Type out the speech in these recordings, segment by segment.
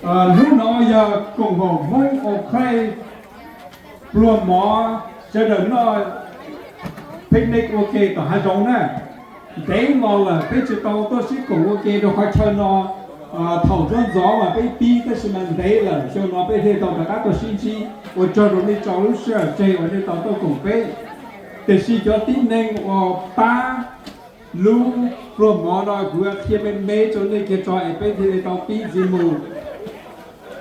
lúc nó giờ cùng hồng Hmoob Eau Claire luôn mỏ sẽ đừng nó picnic ok tỏ hai giống nè đấy mà là bây giờ tôi sẽ cùng ok rồi phải cho nó thầu cho gió mà bây pi cái sự mình đấy là cho nó bây giờ tao đã tôi xin chi và cho rồi đi cho lúc xưa chơi ở đây tao tôi cùng bây để xin cho tin nên ba lu luôn mỏ nó vừa khi bên mấy chỗ này cái trò bây giờ tao pi gì mù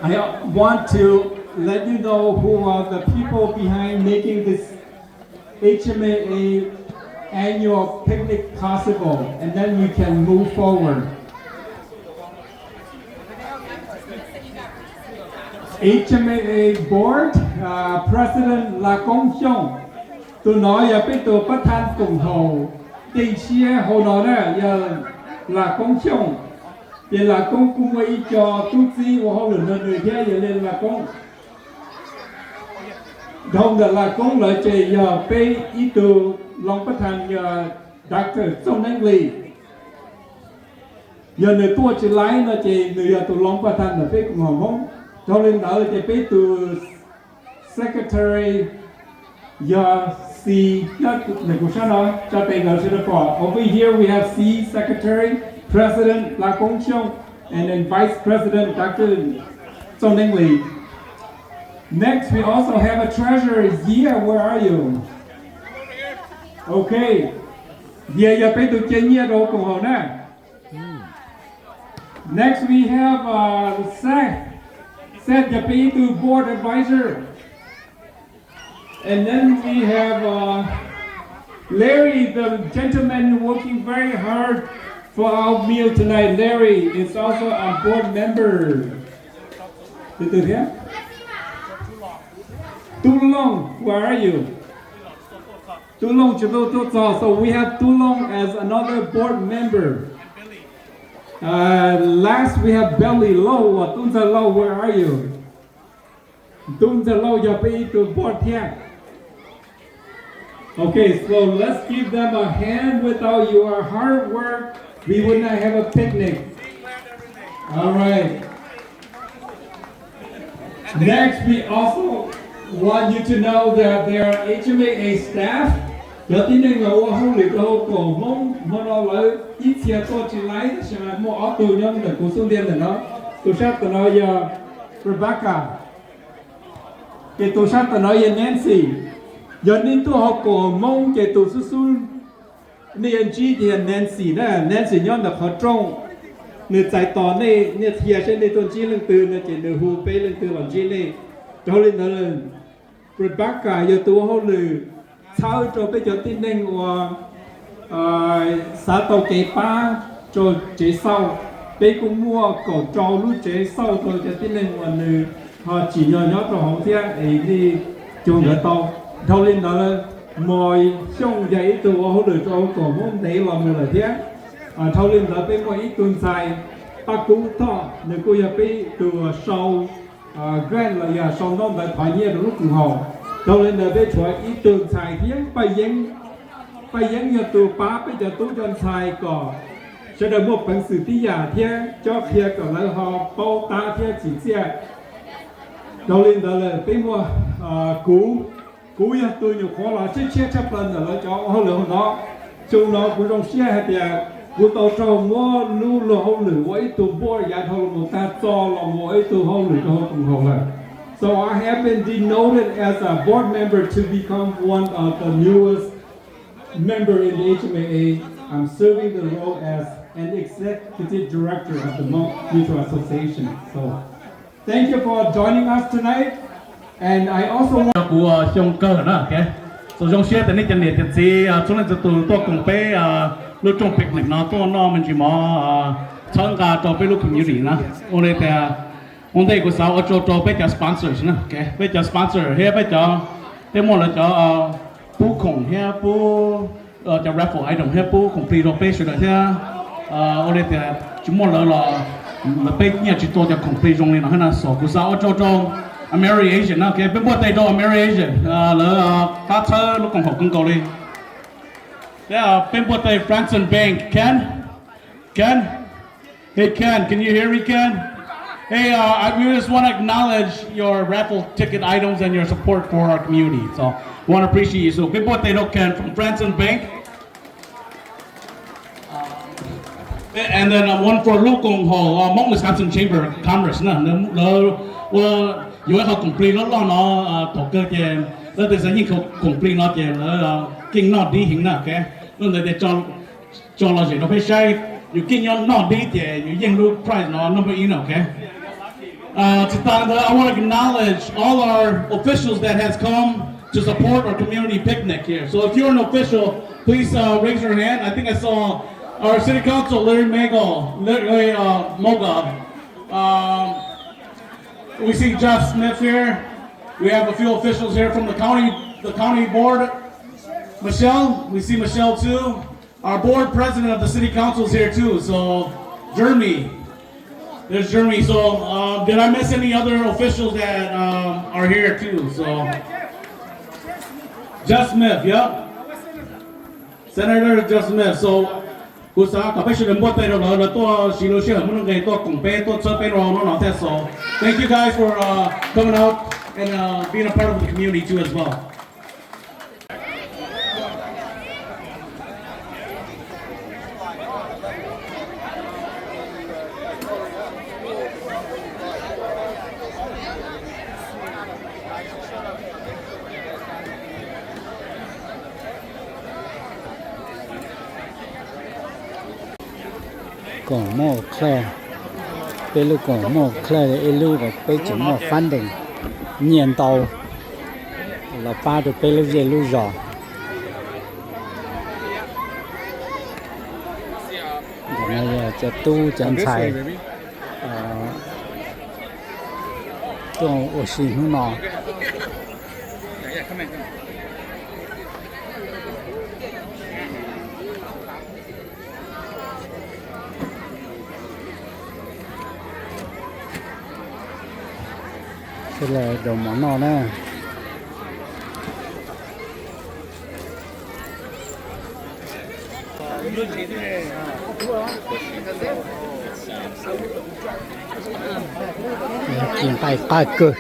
I want to let you know who are the people behind making this HMAA annual picnic possible, and then we can move forward. HMAA board president là Công Xiong. Tôi nói giờ biết tôi bắt than cùng hồ tiền xe hồ nói nè giờ là Công Xiong. Giờ là công cung ấy cho tu sĩ và họ lựa người thế giờ nên là công không là công lợi chỉ giờ pe ý từ long bất thành giờ Dr. Song Nang Lee giờ người tua chỉ lái nó chỉ người từ long bất thành là pe cùng họ mong cho nên đó là chỉ pe từ secretary giờ C nhất người của sao đó cho tên là sẽ có over here we have C secretary President La Công Xiong and then Vice President Dr. Song Nang Lee. Next, we also have a treasurer. Yeah, where are you? Okay. Yeah, you pay to Kenya to Oklahoma. Next, we have Seth, you pay to board advisor. And then we have Larry, the gentleman working very hard for our meal tonight. Larry is also a board member. Did you hear? Too Long, where are you? Too Long, so we have Too Long as another board member. Last we have Belly Low, Tunza Low, where are you? Tunza Low, you're paying to board here. Okay, so let's give them a hand. Without your hard work, we would not have a picnic. All right. Next, we also want you to know that there are HMAA staff. Giờ tí nên ngồi không liệt đâu cổ mong nó lại ít xe tôi chỉ lấy sẽ là mua áo tù nhân để cô xuống điên để nó tôi sát từ nói giờ Rebecca cái tôi sát từ nói giờ Nancy giờ nên tôi học cổ mong cái tôi xuống nên anh chị thì Nancy đó Nancy nhân là khó trông người chạy tỏ này người thiệt sẽ nên tôi chỉ lên từ người chỉ được hù bê lên từ làm gì này cho lên đó là Rebecca giờ tôi học lử sau cho bây giờ tin nên xã tàu kế ba cho chế sau bây cũng mua cổ trò lúc chế sau thôi cho tin nên họ chỉ nhỏ nhỏ cho họ thế ấy đi chung ở tàu thôi lên đó là mọi trong giấy tôi họ lử cho cổ môn đấy làm người là thế thôi lên đó bên mọi tuần sai ta cũng thọ nếu cô giờ bây từ sau grand là giờ sau đó là thoải nhiên lúc cùng họ thôi lên đó bên chuối ý tuần sai tiếng bây giờ từ ba bây giờ tôi chọn sai cỏ sẽ được một phần sự tí giả thế cho kia cỏ là họ bao ta thế chỉ xe thôi lên đó là bên mua cú giờ tôi nhiều khó là chết chấp lần là cho họ lượng nó chung nó cũng trong xe hay thì cô tàu trâu mua lưu lô hông lử với tụ bò giá thầu một ta cho là mỗi tụ hông lử cho cùng hông là. So I have been denoted as a board member to become one of the newest member in the HMAA. I'm serving the role as an executive director of the Hmoob Mutual Association. So thank you for joining us tonight. And I also want của trong cơ nữa, okay. So trong xe thì nên chân liệt thì chúng ta từ tôi cùng với lúc trong picnic nó tôi nó mình chỉ mà tham gia cho với lúc community nữa. Ông đây của sao cho với cho sponsors nữa, okay. Với cho sponsor, hay với cho cái món là cho bố khổng hay bố cho raffle item hay bố complete rồi bây giờ thế ông đây thì chúng món là bây giờ chỉ tôi cho complete trong này nó hay là số của sao cho American, okay. Bên bữa tay đó American, là phát thơ lúc còn học công cầu đi. Yeah, bên bữa tay Franklin Bank, Ken, hey Ken, can you hear me, Ken? Hey, we just want to acknowledge your raffle ticket items and your support for our community. So, we want to appreciate you. So, big boy Ken from Branson Bank. And then one for Lukong Hall, Mong Wisconsin Chamber of Commerce. Well, you have complete nó nó tổ cơ tiền, nó từ sáng không complete nó tiền nó kinh nó đi hình nào cái, nó để cho là gì nó phải sai, you kinh nó đi tiền, you yên lúc price nó phải in okay. I want to acknowledge all our officials that has come to support our community picnic here. So if you're an official, please raise your hand. I think I saw our city council, Larry Moga. We see Jeff Smith here. We have a few officials here from the county board. Michelle, we see Michelle too. Our board president of the city council is here too. So Jeremy, there's Jeremy. So did I miss any other officials that are here too? So Jeff Smith, yep. Senator Jeff Smith. So cú sa cả bây giờ mua tay rồi là tôi xin lỗi xin muốn ngày tôi cùng bé tôi chơi bé rồi nó nói thế so. Thank you guys for coming out and being a part of the community too as well. Hmoob Eau Claire, bây lúc Hmoob Eau Claire thì lúc có bây giờ mà phản định nhiên tàu là ba được bây lúc gì lúc rõ, cái này là tu chân trái, trong ở sinh hữu nó. Đây là đồ món nọ nè. Kiếm tay tay cơ.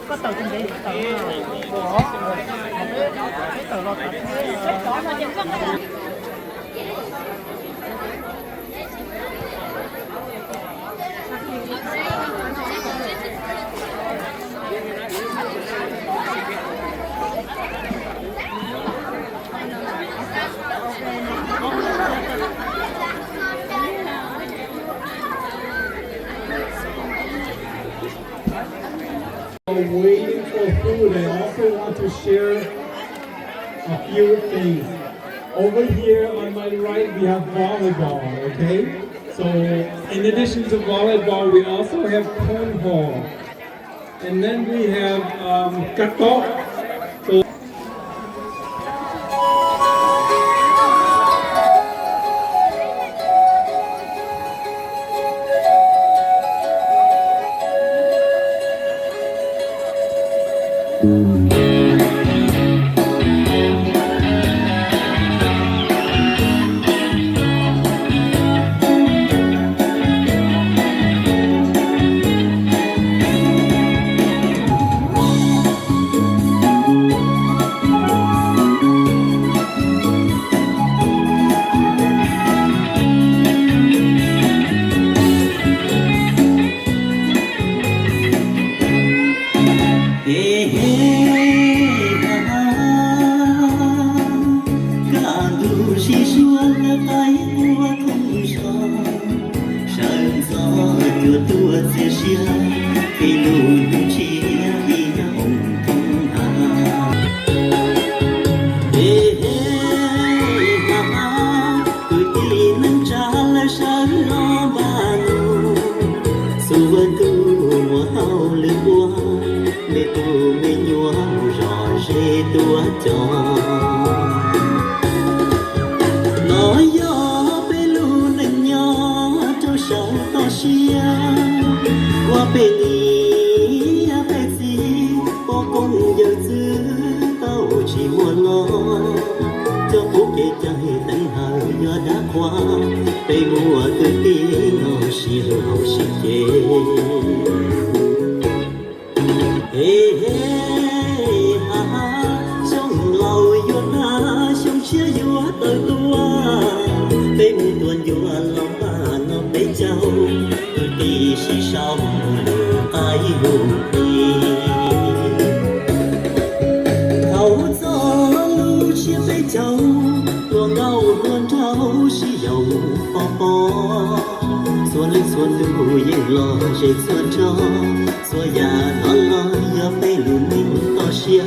có tờ kinh tế điện tử của cái tờ lo tờ Waiting for food, I also want to share a few things. Over here on my right, we have volleyball, okay? So in addition to volleyball, we also have cornhole. And then we have kato. So qua bên ý chạy tận hào do đã qua tây mùa từ tiếng nó xì hào xì chê hey hey ha ha sông lâu vô na sông chia vô tới tua tây mùa tuần vô lòng ba nó tây châu đi xì sông ai hùng đi hậu gió lưu chia tây châu lúa ngâu luôn trâu xì dầu bò bò xuân lên xuân lưu yên lo dệt xuân cho xuân già nó lo giờ bay lùn ninh to xia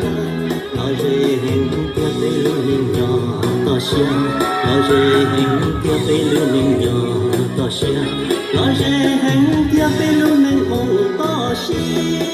nó rề hình kia bay lùn ninh nhỏ to xia nó rề hình kia bay lùn ninh nhỏ to xia nó rề hình kia bay lùn ninh to xia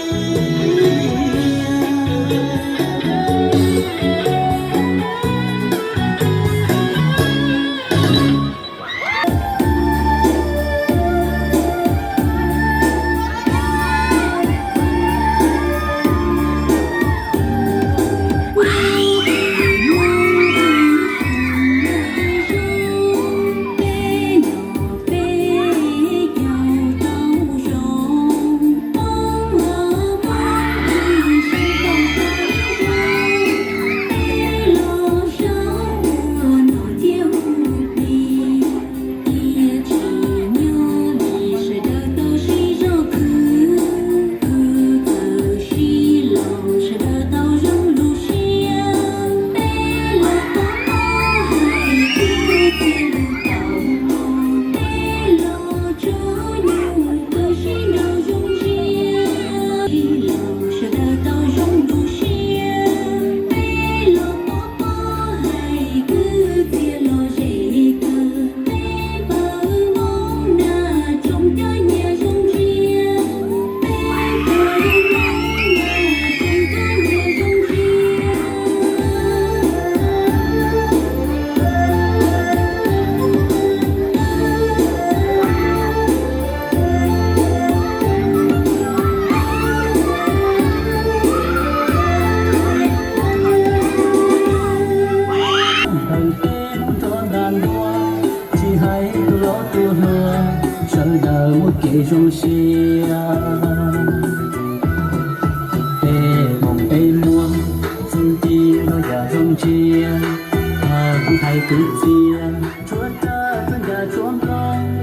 kể rong xia bê mong bê muông xin chi nó già rong chia cũng thay cứ chia chúa ta chân già chuông con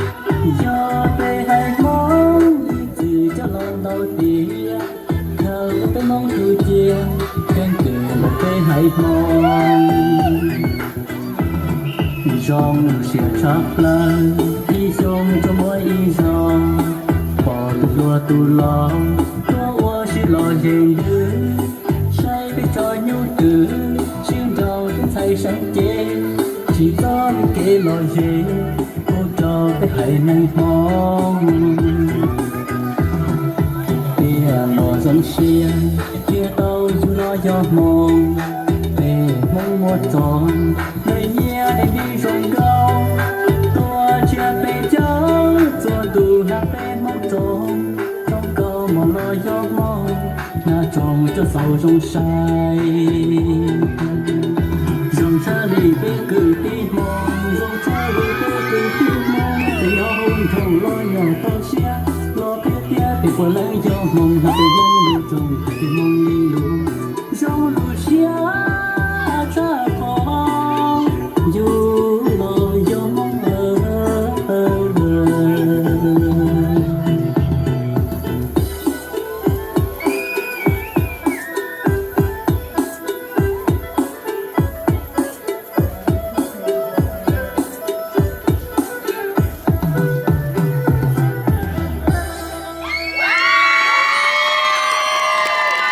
do bê hai mong chỉ cho lòng đầu tia thơ tới mong tu chia khen từ một bê hai mong rong xia chắp lên đi xuống cho mỗi dòng bỏ tu lo tua chỉ lo gì nữa say biết cho nhu tử xin đầu đến say sáng chế chỉ có cái lo gì cô cho cái hãy năng hong tia lo dòng xia tia tàu dù nó gió mong về mong một tròn nơi nhẹ để đi rong gao tu na pe mong trông trong câu mong lo gió mong na trông cho sầu trong say dòng xa đi pe cứ đi mong dòng xa đi pe cứ đi mong thì hôn thầu lo nhỏ to xia lo pe tia thì qua lấy gió mong na pe